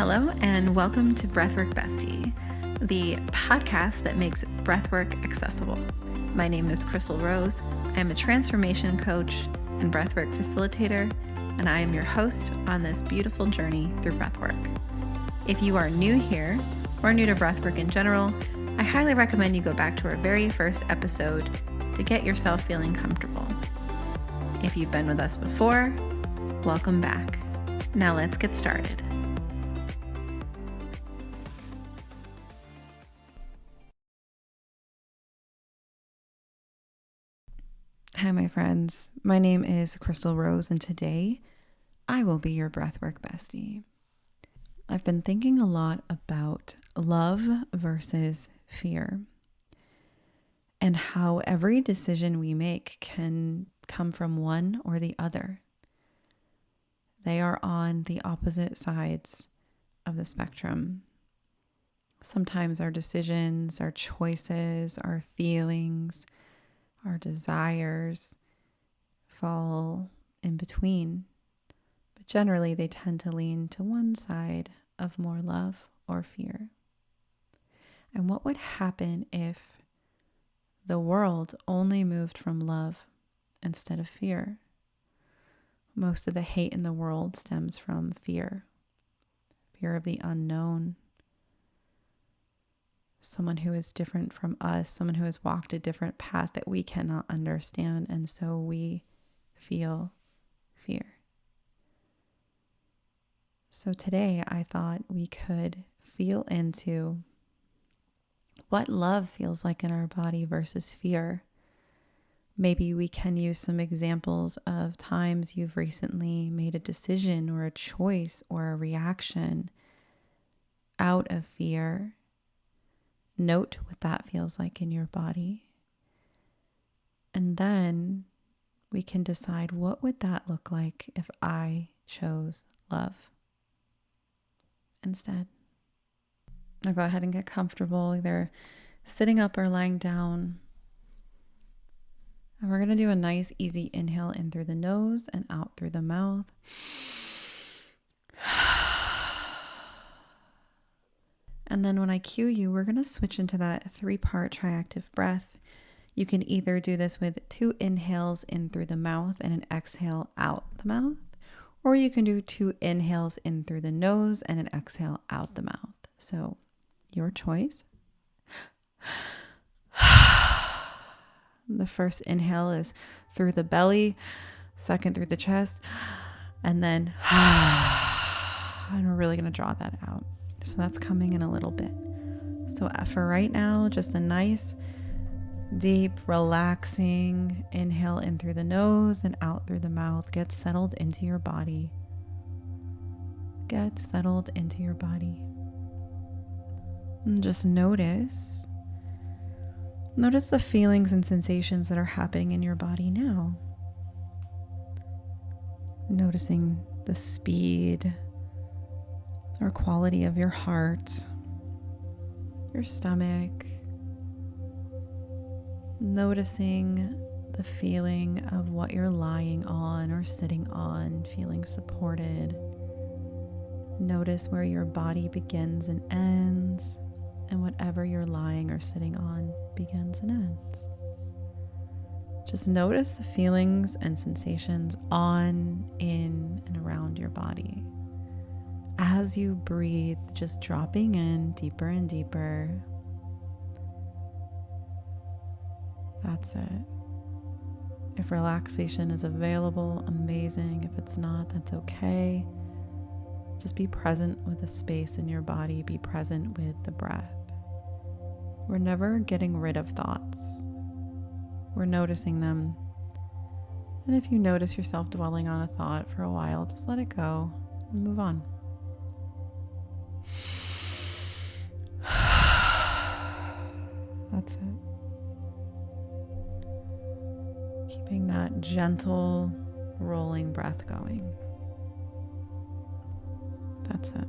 Hello, and welcome to Breathwork Bestie, the podcast that makes breathwork accessible. My name is Chrystal Rose. I'm a transformation coach and breathwork facilitator, and I am your host on this beautiful journey through breathwork. If you are new here or new to breathwork in general, I highly recommend you go back to our very first episode to get yourself feeling comfortable. If you've been with us before, welcome back. Now let's get started. Hi, my friends. My name is Chrystal Rose, and today I will be your breathwork bestie. I've been thinking a lot about love versus fear and how every decision we make can come from one or the other. They are on the opposite sides of the spectrum. Sometimes our decisions, our choices, our feelings, our desires fall in between, but generally they tend to lean to one side of more love or fear. And what would happen if the world only moved from love instead of fear? Most of the hate in the world stems from fear of the unknown. Someone who is different from us, someone who has walked a different path that we cannot understand, and so we feel fear. So today I thought we could feel into what love feels like in our body versus fear. Maybe we can use some examples of times you've recently made a decision or a choice or a reaction out of fear. Note what that feels like in your body. And then we can decide, what would that look like if I chose love instead? Now go ahead and get comfortable, either sitting up or lying down. And we're going to do a nice, easy inhale in through the nose and out through the mouth. And then when I cue you, we're going to switch into that 3-part triactive breath. You can either do this with 2 inhales in through the mouth and an exhale out the mouth, or you can do 2 inhales in through the nose and an exhale out the mouth. So your choice. The first inhale is through the belly, second through the chest, and then and we're really going to draw that out. So that's coming in a little bit. So for right now, just a nice, deep, relaxing inhale in through the nose and out through the mouth. Get settled into your body. Get settled into your body. And just notice the feelings and sensations that are happening in your body now. Noticing the speed or quality of your heart, your stomach, noticing the feeling of what you're lying on or sitting on, feeling supported. Notice where your body begins and ends, and whatever you're lying or sitting on begins and ends. Just notice the feelings and sensations on, in, and around your body. As you breathe, just dropping in deeper and deeper. That's it. If relaxation is available, amazing. If it's not, that's okay. Just be present with the space in your body. Be present with the breath. We're never getting rid of thoughts. We're noticing them. And if you notice yourself dwelling on a thought for a while, just let it go and move on. That's it. Keeping that gentle, rolling breath going. That's it.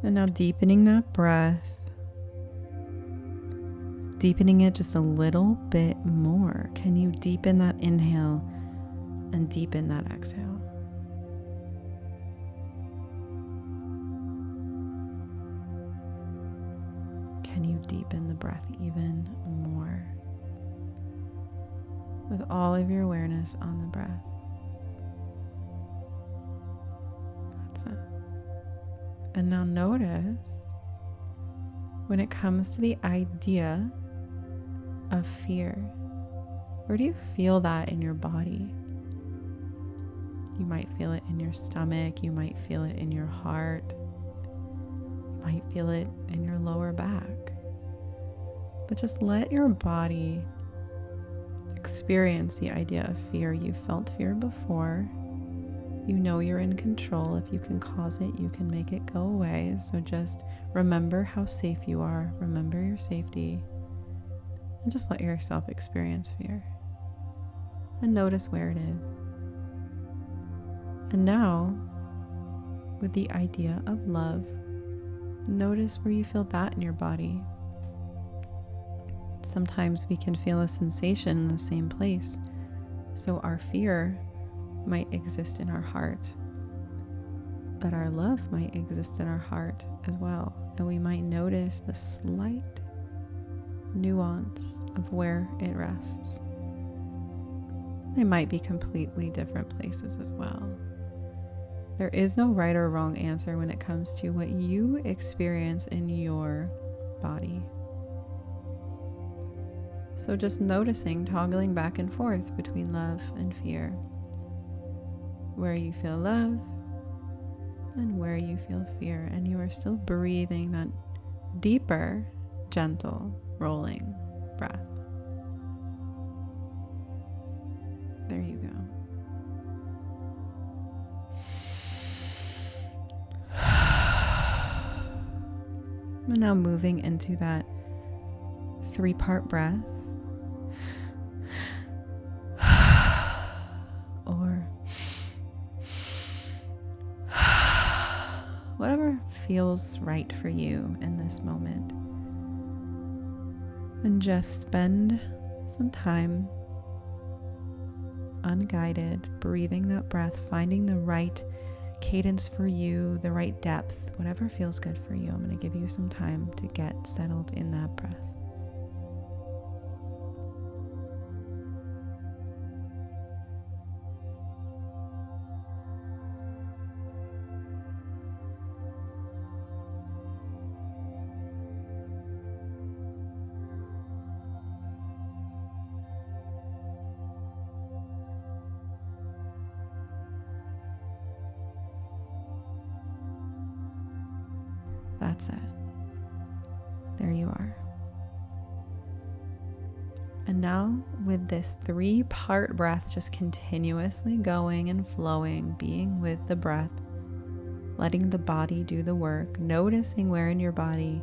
And now deepening that breath. Deepening it just a little bit more. Can you deepen that inhale and deepen that exhale? Can you deepen the breath even more with all of your awareness on the breath? That's it. And now notice when it comes to the idea of fear, where do you feel that in your body? You might feel it in your stomach, you might feel it in your heart, you might feel it in your lower back. But just let your body experience the idea of fear. You felt fear before. You know you're in control. If you can cause it, you can make it go away. So just remember how safe you are. Remember your safety. And just let yourself experience fear. And notice where it is. And now, with the idea of love, notice where you feel that in your body. Sometimes we can feel a sensation in the same place. So our fear might exist in our heart, but our love might exist in our heart as well. And we might notice the slight nuance of where it rests. They might be completely different places as well. There is no right or wrong answer when it comes to what you experience in your body. So just noticing, toggling back and forth between love and fear. Where you feel love and where you feel fear. And you are still breathing that deeper, gentle, rolling breath. There you go. And now moving into that 3-part breath. Or whatever feels right for you in this moment. And just spend some time unguided, breathing that breath, finding the right cadence for you, the right depth, whatever feels good for you. I'm going to give you some time to get settled in that breath. That's it. There you are. And now with this 3-part breath, just continuously going and flowing, being with the breath, letting the body do the work, noticing where in your body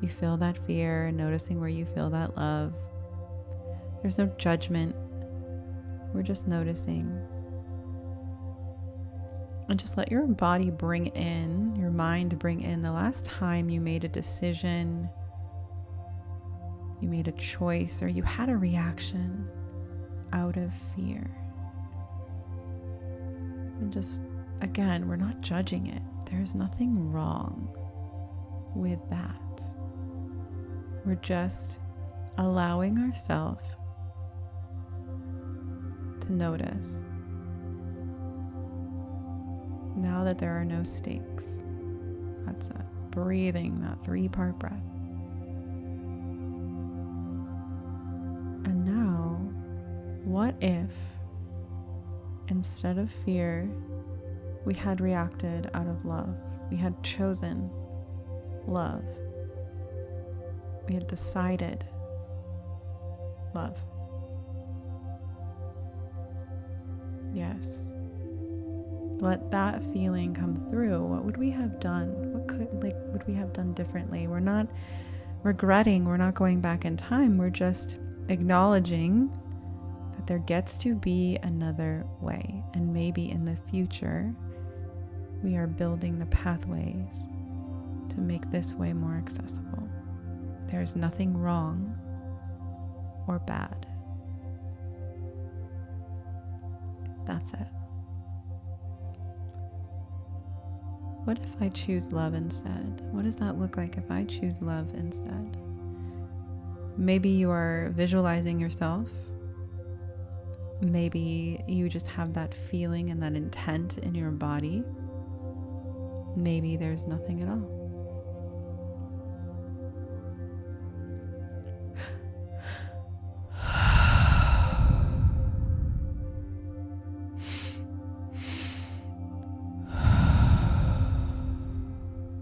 you feel that fear, noticing where you feel that love. There's no judgment. We're just noticing. And just let your body bring in, your mind bring in the last time you made a decision, you made a choice, or you had a reaction out of fear. And just, again, we're not judging it. There's nothing wrong with that. We're just allowing ourselves to notice. Now that there are no stakes. That's it. Breathing that 3-part breath. And now, what if instead of fear, we had reacted out of love? We had chosen love. We had decided love. Yes. Let that feeling come through. What would we have done? What would we have done differently? We're not regretting, we're not going back in time. We're just acknowledging that there gets to be another way. And maybe in the future, we are building the pathways to make this way more accessible. There's nothing wrong or bad. That's it. What if I choose love instead? What does that look like if I choose love instead? Maybe you are visualizing yourself. Maybe you just have that feeling and that intent in your body. Maybe there's nothing at all.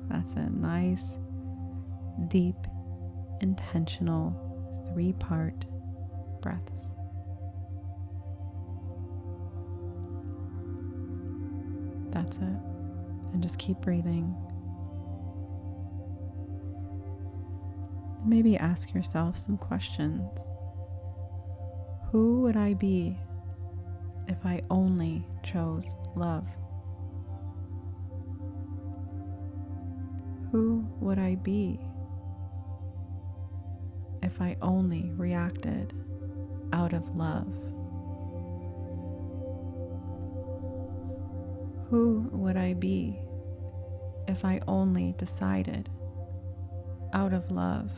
That's a nice, deep, intentional 3-part breaths. That's it. And just keep breathing. Maybe ask yourself some questions. Who would I be if I only chose love? Who would I be if I only reacted out of love? Who would I be if I only decided out of love?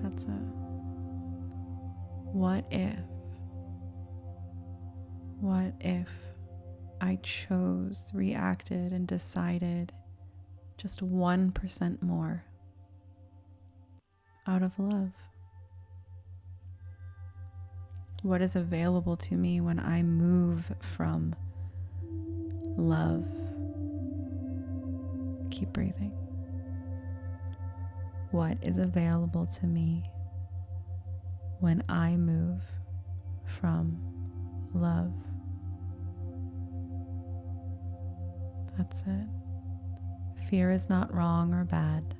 That's it. What if I chose, reacted, and decided just 1% more out of love? What is available to me when I move from love? Keep breathing. What is available to me when I move from love? That's it. Fear is not wrong or bad.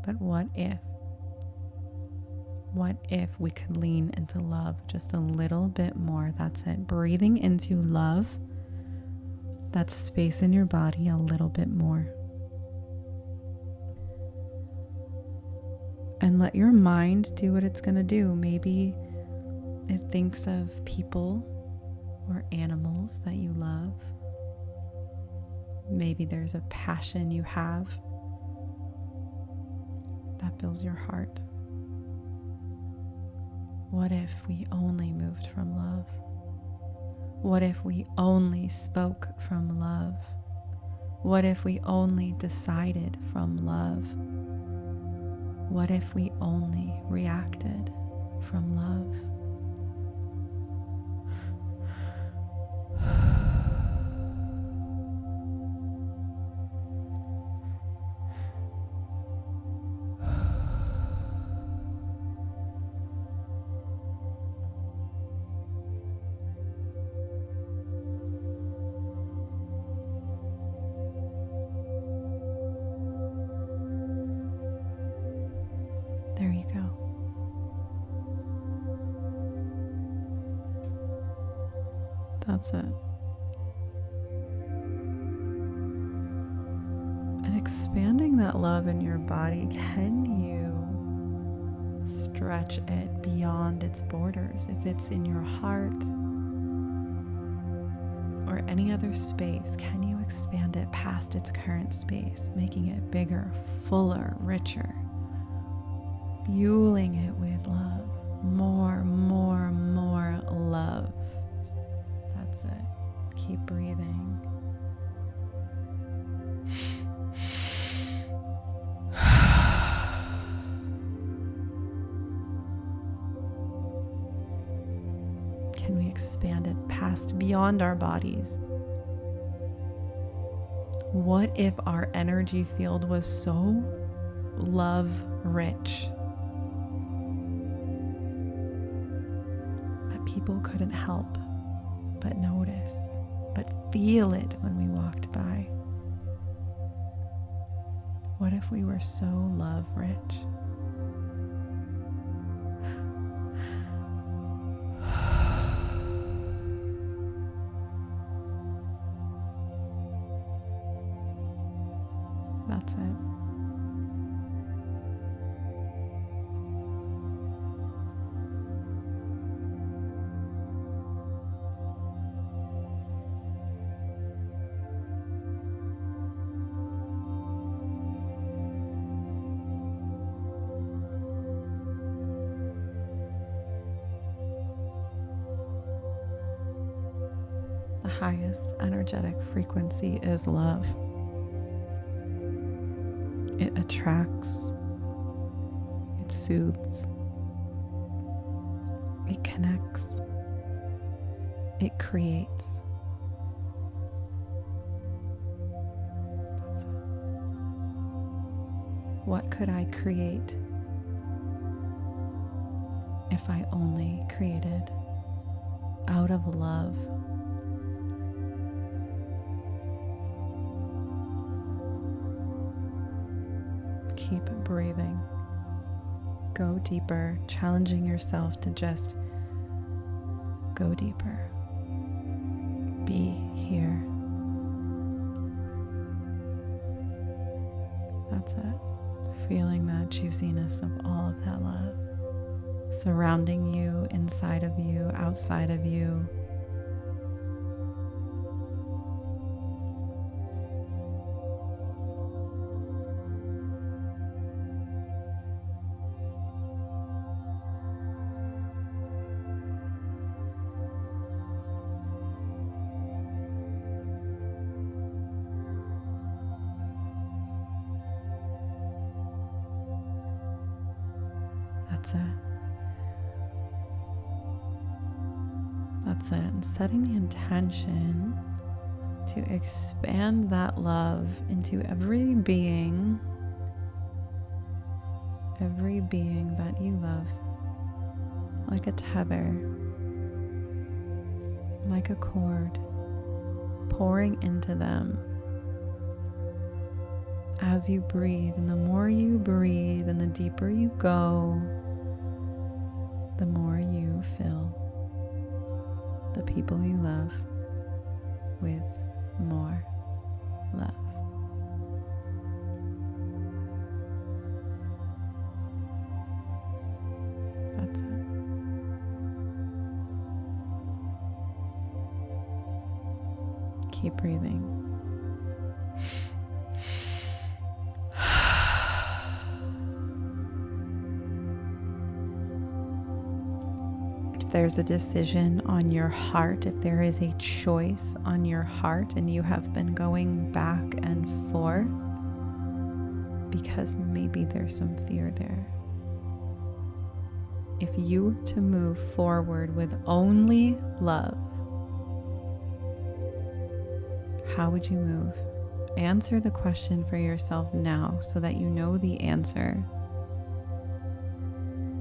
But what if? What if we could lean into love just a little bit more? That's it. Breathing into love. That space in your body a little bit more. And let your mind do what it's going to do. Maybe it thinks of people or animals that you love. Maybe there's a passion you have that fills your heart. What if we only moved from love? What if we only spoke from love? What if we only decided from love? What if we only reacted from love? There you go. That's it. And expanding that love in your body, can you stretch it beyond its borders? If it's in your heart or any other space, can you expand it past its current space, making it bigger, fuller, richer? Fueling it with love. More love. That's it. Keep breathing. Can we expand it past, beyond our bodies? What if our energy field was so love rich that people couldn't help but notice, but feel it when we walked by? What if we were so love rich? That's it. highest energetic frequency is love. It attracts, it soothes, it connects, it creates. That's it. What could I create if I only created out of love? Keep breathing. Go deeper, challenging yourself to just go deeper. Be here. That's it. Feeling that juiciness of all of that love surrounding you, inside of you, outside of you. That's it. That's it. And setting the intention to expand that love into every being that you love, like a tether, like a cord, pouring into them as you breathe. And the more you breathe and the deeper you go, the more you fill the people you love with more love. That's it. Keep breathing. There's a decision on your heart, if there is a choice on your heart and you have been going back and forth because maybe there's some fear there. If you were to move forward with only love, how would you move? Answer the question for yourself now so that you know the answer.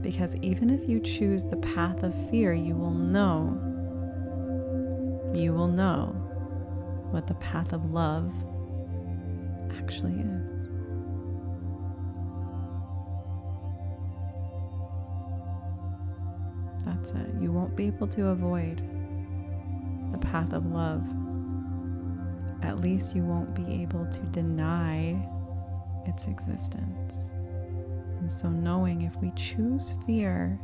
Because even if you choose the path of fear, you will know what the path of love actually is. That's it. You won't be able to avoid the path of love. At least you won't be able to deny its existence. And so knowing if we choose fear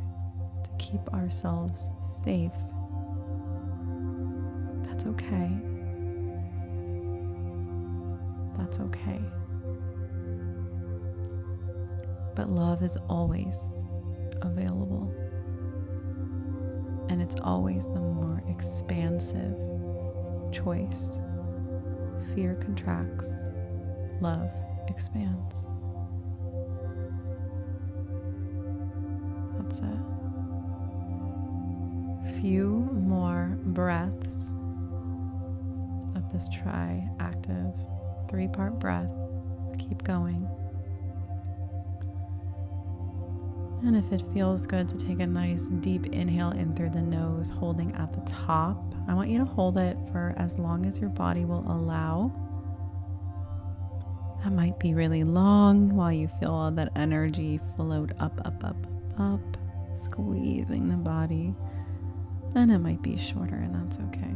to keep ourselves safe, that's okay. That's okay. But love is always available. And it's always the more expansive choice. Fear contracts, love expands. That's it. Few more breaths of this tri-active 3-part breath. Keep going. And if it feels good to take a nice deep inhale in through the nose, holding at the top, I want you to hold it for as long as your body will allow. That might be really long while you feel all that energy float up, squeezing the body. And it might be shorter, and that's okay.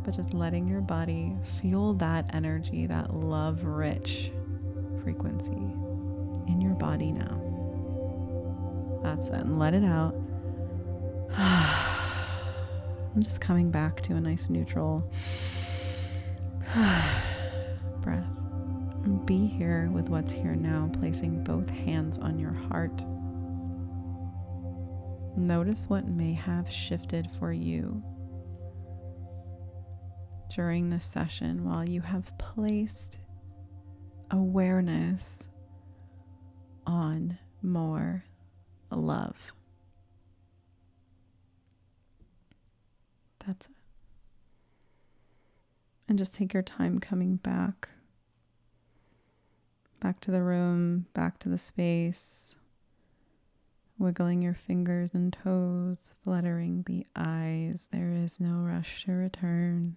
But just letting your body feel that energy, that love-rich frequency in your body now. That's it. And let it out. And just coming back to a nice neutral breath. And be here with what's here now, placing both hands on your heart. Notice what may have shifted for you. during this session while you have placed awareness on more love. That's it. And just take your time coming back to the room, back to the space, wiggling your fingers and toes, fluttering the eyes. There is no rush to return.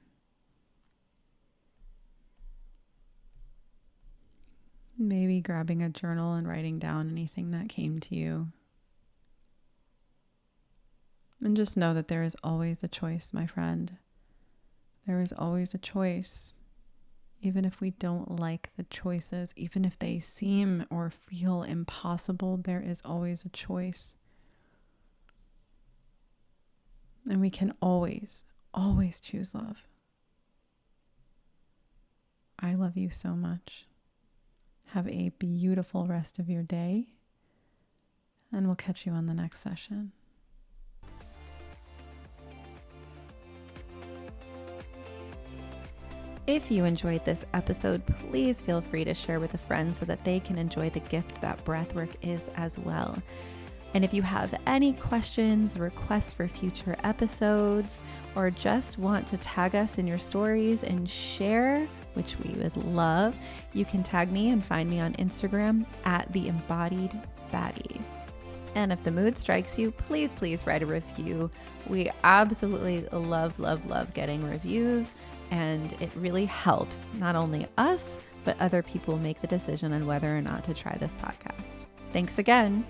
Maybe grabbing a journal and writing down anything that came to you. And just know that there is always a choice, my friend. There is always a choice. Even if we don't like the choices, even if they seem or feel impossible, there is always a choice. And we can always choose love. I love you so much. Have a beautiful rest of your day, and we'll catch you on the next session. If you enjoyed this episode, please feel free to share with a friend so that they can enjoy the gift that breathwork is as well. And if you have any questions, requests for future episodes, or just want to tag us in your stories and share, which we would love, you can tag me and find me on Instagram at @theembodiedbaddie. And if the mood strikes you, please write a review. We absolutely love getting reviews, and it really helps not only us, but other people make the decision on whether or not to try this podcast. Thanks again.